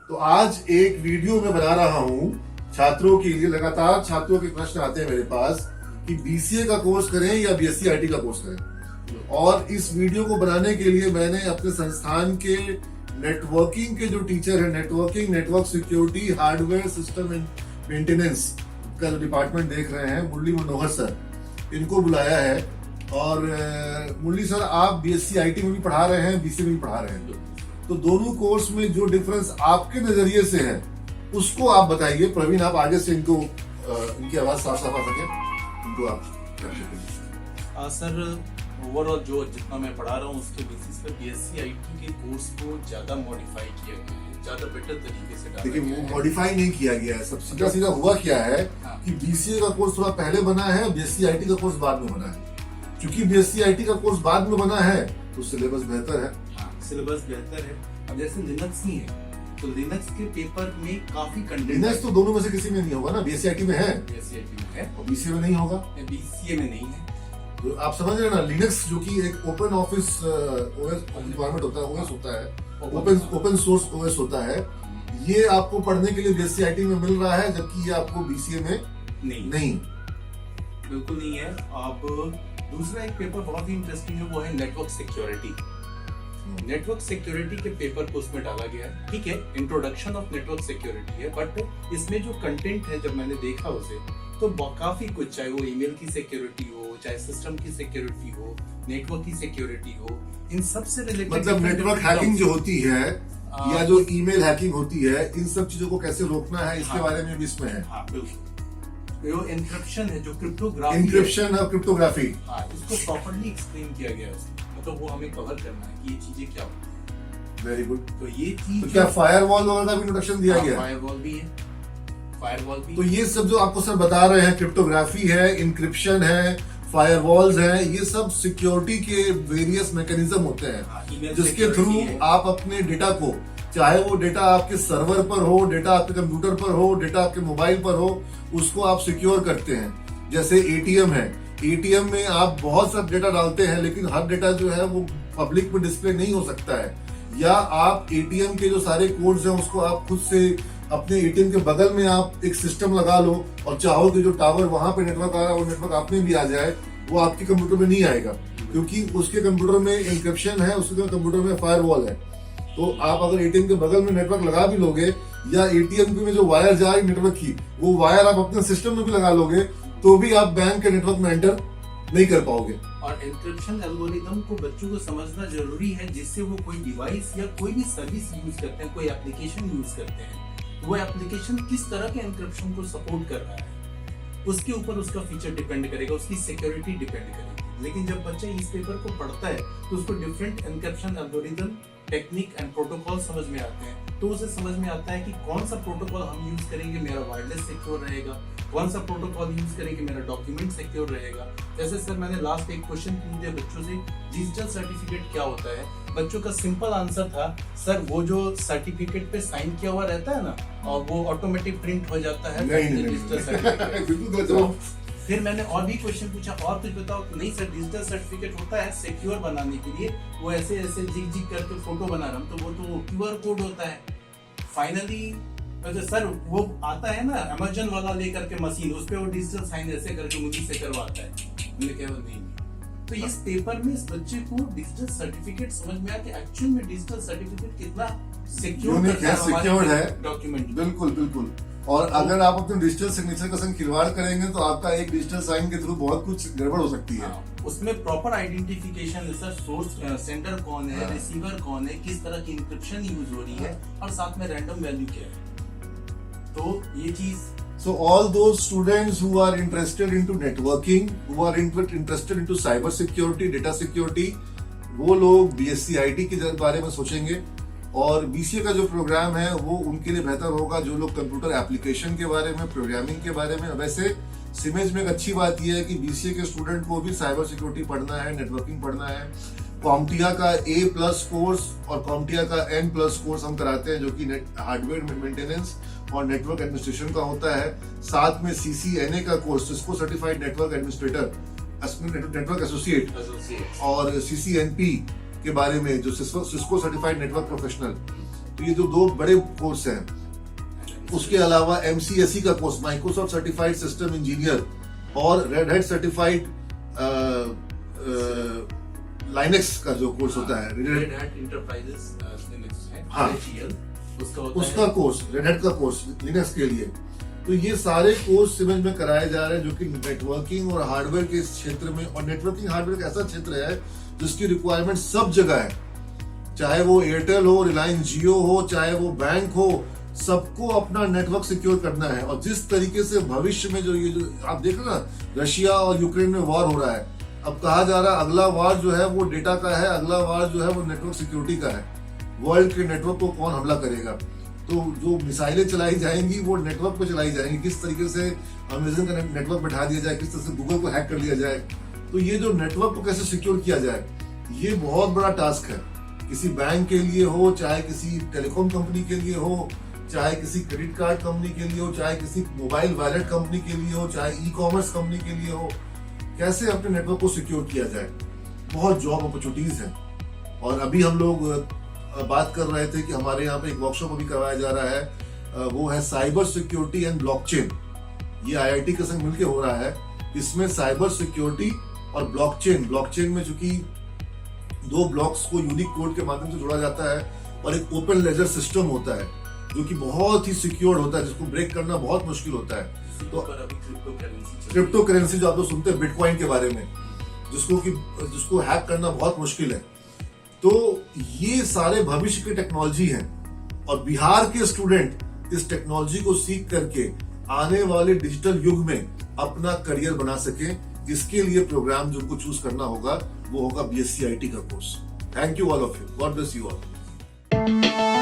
तो आज एक वीडियो मैं बना रहा हूं छात्रों के लिए। लगातार छात्रों के प्रश्न आते हैं मेरे पास कि बीसीए का कोर्स करें या बीएससी आईटी का कोर्स करें। और इस वीडियो को बनाने के लिए मैंने अपने संस्थान के नेटवर्किंग के जो टीचर हैं, network security, hardware system and maintenance का जो डिपार्टमेंट देख रहे हैं, मुरली मनोहर सर, इनको बुलाया है। और मुरली सर, आप बीएससी आईटी में भी पढ़ा रहे हैं, बीसीए में भी पढ़ा रहे हैं, तो दोनों कोर्स में जो डिफरेंस आपके नजरिए से है उसको आप बताइए। प्रवीण, आप आगे से इनको इनकी आवाज साफ साफ आ सके, इनको आप सर ओवरऑल जो जितना मैं पढ़ा रहा हूँ उसके बेसिस पे बीएससी आईटी के कोर्स को ज्यादा मॉडिफाई किया गया है, ज्यादा बेटर तरीके से डाला गया है। मॉडिफाई नहीं किया गया है, सब सीधा सीधा हुआ क्या है कि बीसीए का कोर्स थोड़ा पहले बना है, बीएससी आईटी का कोर्स बाद में बना है। क्योंकि बीएससी आईटी का कोर्स बाद में बना है तो सिलेबस बेहतर है। सिलेबस बेहतर है। अब जैसे लिनक्स ही है तो लिनक्स के पेपर में काफी कंटेंट, लिनक्स तो दोनों में से किसी में नहीं होगा ना, बीएससी आईटी में है, बीएससी आईटी में है और बीसीए में नहीं होगा, बीसीए में नहीं है। तो आप समझ रहे हैं ना, लिनक्स जो कि एक ओपन ऑफिस ओएस एनवायरनमेंट होता है, ओएस होता है, ओपन सोर्स ओएस होता है, ये आपको पढ़ने के लिए बीएससी आईटी में मिल रहा है, जबकि ये आपको बीसीए में नहीं बिल्कुल नहीं है। अब दूसरा एक पेपर बहुत ही इंटरेस्टिंग है, वो है नेटवर्क सिक्योरिटी। नेटवर्क सिक्योरिटी के पेपर को उसमें डाला गया है। ठीक है, इंट्रोडक्शन ऑफ नेटवर्क सिक्योरिटी है, बट इसमें जो कंटेंट है जब मैंने देखा उसे तो काफी कुछ, चाहे वो ईमेल की सिक्योरिटी हो, चाहे सिस्टम की सिक्योरिटी हो, नेटवर्क की सिक्योरिटी हो, इन सब से रिलेटेड, मतलब नेटवर्क हैकिंग जो होती है या जो ईमेल हैकिंग होती है, इन सब चीजों को कैसे रोकना है, इसके बारे में भी इसमें है। जो एन्क्रिप्शन है, जो क्रिप्टोग्राफी, एन्क्रिप्शन और क्रिप्टोग्राफी, इसको प्रॉपर्ली एक्सप्लेन किया गया है। मतलब वो हमें कवर करना है कि ये चीजें क्या होती है। Very good. तो ये चीज, तो क्या फायरवॉल वगैरह का भी इंट्रोडक्शन दिया गया? फायरवॉल भी है, फायरवॉल भी। तो ये सब जो आपको सर बता रहे हैं, क्रिप्टोग्राफी है, इंक्रिप्शन है, फायरवॉल्स है, ये सब सिक्योरिटी के वेरियस मैकेनिज्म होते हैं जिसके थ्रू आप अपने डेटा को, चाहे वो डेटा आपके सर्वर पर हो, डेटा आपके कंप्यूटर पर हो, डेटा आपके मोबाइल पर हो, उसको आप सिक्योर करते हैं। जैसे एटीएम है, एटीएम में आप बहुत सा डेटा डालते हैं, लेकिन हर डेटा जो है वो पब्लिक में डिस्प्ले नहीं हो सकता है। या आप एटीएम के जो सारे कोड्स हैं उसको आप खुद से अपने एटीएम के बगल में आप एक सिस्टम लगा लो, और चाहो कि जो टावर वहां पे नेटवर्क आ रहा है वो नेटवर्क आप में भी आ जाए, वो आपके कंप्यूटर में नहीं आएगा, क्योंकि उसके कंप्यूटर में इंक्रिप्शन है, उसके कंप्यूटर में फायरवॉल है। तो आप अगर एटीएम के बगल में नेटवर्क लगा भी लोगे, या एटीएम में जो वायर जा रही नेटवर्क की, वो वायर आप अपने सिस्टम में भी लगा लोगे, तो भी आप बैंक के नेटवर्क में एंटर नहीं कर पाओगे। और एन्क्रिप्शन एल्गोरिदम को बच्चों को समझना जरूरी है, जिससे वो कोई डिवाइस या कोई भी सर्विस यूज करते हैं, कोई एप्लीकेशन यूज करते हैं, वो एप्लीकेशन किस तरह के एन्क्रिप्शन को सपोर्ट कर रहा है, उसके ऊपर उसका फीचर डिपेंड करेगा, उसकी सिक्योरिटी डिपेंड करेगी। लेकिन जब बच्चा इस पेपर को पढ़ता है तो उसको different encryption algorithm, technique and protocol समझ में आते हैं, तो उसे समझ में आता है कि कौन सा प्रोटोकॉल हम यूज करेंगे मेरा वायरलेस सिक्योर रहेगा, कौन सा प्रोटोकॉल यूज करेंगे मेरा डॉक्यूमेंट सिक्योर रहेगा। जैसे सर मैंने लास्ट एक क्वेश्चन पूछ दिया बच्चों से, डिजिटल सर्टिफिकेट क्या होता है? बच्चों का सिंपल आंसर था, सर वो जो सर्टिफिकेट पे साइन किया हुआ रहता है ना, और वो ऑटोमेटिक प्रिंट हो जाता है डिजिटल सर्टिफिकेट। फिर मैंने और भी क्वेश्चन पूछा, और कुछ बताओ? तो नहीं सर, डिजिटल सर्टिफिकेट होता है सिक्योर बनाने के लिए, वो ऐसे ऐसे जिग करके फोटो बना रहा हूं, तो वो तो क्यूआर कोड होता है। फाइनली सर वो आता है ना अमेजन वाला लेकर के मशीन, उस पे वो डिजिटल साइन ऐसे करके मुझे से करवाता है। मैंने कहा नहीं। तो इस पेपर में इस बच्चे को डिजिटल सर्टिफिकेट समझ में आया कि एक्चुअल में डिजिटल सर्टिफिकेट कितना सिक्योर है डॉक्यूमेंट। बिल्कुल बिल्कुल। और अगर आप अपने डिजिटल सिग्नेचर का संग खिलवाड़ करेंगे तो आपका एक डिजिटल साइन के थ्रू बहुत कुछ गड़बड़ हो सकती है। उसमें प्रॉपर आइडेंटिफिकेशन है सर, सोर्स सेंडर कौन है, रिसीवर कौन है, किस तरह की इंक्रिप्शन यूज हो रही है, और साथ में रैंडम वैल्यू क्या है। तो ये चीज, so all those students who are interested into networking, who are interested into cyber security, data security, वो लोग बीएससी आईटी के बारे में सोचेंगे। और बीसीए का जो प्रोग्राम है वो उनके लिए बेहतर होगा जो लोग कंप्यूटर एप्लीकेशन के बारे में, प्रोग्रामिंग के बारे में। वैसे सिमेज में एक अच्छी बात यह है कि बीसीए के स्टूडेंट को भी साइबर सिक्योरिटी पढ़ना है, नेटवर्किंग पढ़ना है। कॉम्टिया का A+ कोर्स और कॉम्टिया का N+ कोर्स हम कराते हैं, जो कि हार्डवेयर मेंटेनेंस और नेटवर्क एडमिनिस्ट्रेशन का होता है। साथ में CCNA का course, Cisco certified network administrator, network associate, और CCNP के बारे में जो सिस्को सर्टिफाइड नेटवर्क प्रोफेशनल, तो ये जो दो बड़े कोर्स हैं, उसके अलावा MCSE का course, Microsoft certified system engineer, और रेड हैट सर्टिफाइड लाइनेक्स का जो कोर्स होता है, रेड हैट इंटरप्राइजेस लिनक्स है, हाँ, उसका कोर्स, रेड हैट का कोर्स लिनक्स के लिए। तो ये सारे कोर्स सिमेंस में कराए जा रहे हैं, जो कि नेटवर्किंग और हार्डवेयर के क्षेत्र में, और नेटवर्किंग हार्डवेयर एक ऐसा क्षेत्र है जिसकी रिक्वायरमेंट सब जगह है, चाहे वो एयरटेल हो, रिलायंस जियो हो, चाहे वो बैंक हो, सबको अपना नेटवर्क सिक्योर करना है। और जिस तरीके से भविष्य में जो ये जो आप देख रहे ना, रशिया और यूक्रेन में वॉर हो रहा है, अब कहा जा रहा है अगला वार जो है वो डेटा का है, अगला वार जो है वो नेटवर्क सिक्योरिटी का है। वर्ल्ड के नेटवर्क को कौन हमला करेगा, तो जो मिसाइलें चलाई जाएंगी वो नेटवर्क पे चलाई जाएंगी, किस तरीके से अमेजन का नेटवर्क बैठा दिया जाए, किस तरह से गूगल को हैक कर लिया जाए, तो ये जो नेटवर्क को कैसे सिक्योर किया जाए, ये बहुत बड़ा टास्क है। किसी बैंक के लिए हो, चाहे किसी टेलीकॉम कंपनी के लिए हो, चाहे किसी क्रेडिट कार्ड कंपनी के लिए हो, चाहे किसी मोबाइल वॉलेट कंपनी के लिए हो, चाहे ई कॉमर्स कंपनी के लिए हो, कैसे अपने नेटवर्क को सिक्योर किया जाए। बहुत जॉब अपॉर्चुनिटीज हैं। और अभी हम लोग बात कर रहे थे कि हमारे यहाँ पे एक वर्कशॉप अभी करवाया जा रहा है, वो है साइबर सिक्योरिटी एंड ब्लॉकचेन। ये IIT के संग मिलकर हो रहा है। इसमें साइबर सिक्योरिटी और ब्लॉकचेन में चूंकि दो ब्लॉक्स को यूनिक कोड के माध्यम से जोड़ा जाता है, और एक ओपन लेजर सिस्टम होता है जो कि बहुत ही सिक्योर्ड होता है, जिसको ब्रेक करना बहुत मुश्किल होता है। तो क्रिप्टो करेंसी जो आप लोग सुनते हैं बिटकॉइन के बारे में, जिसको हैक करना बहुत मुश्किल है। तो ये सारे भविष्य की टेक्नोलॉजी हैं, और बिहार के स्टूडेंट इस टेक्नोलॉजी को सीख करके आने वाले डिजिटल युग में अपना करियर बना सके, इसके लिए प्रोग्राम जो को चूज करना होगा वो होगा BSc IT का course. Thank you all of you, God bless you all.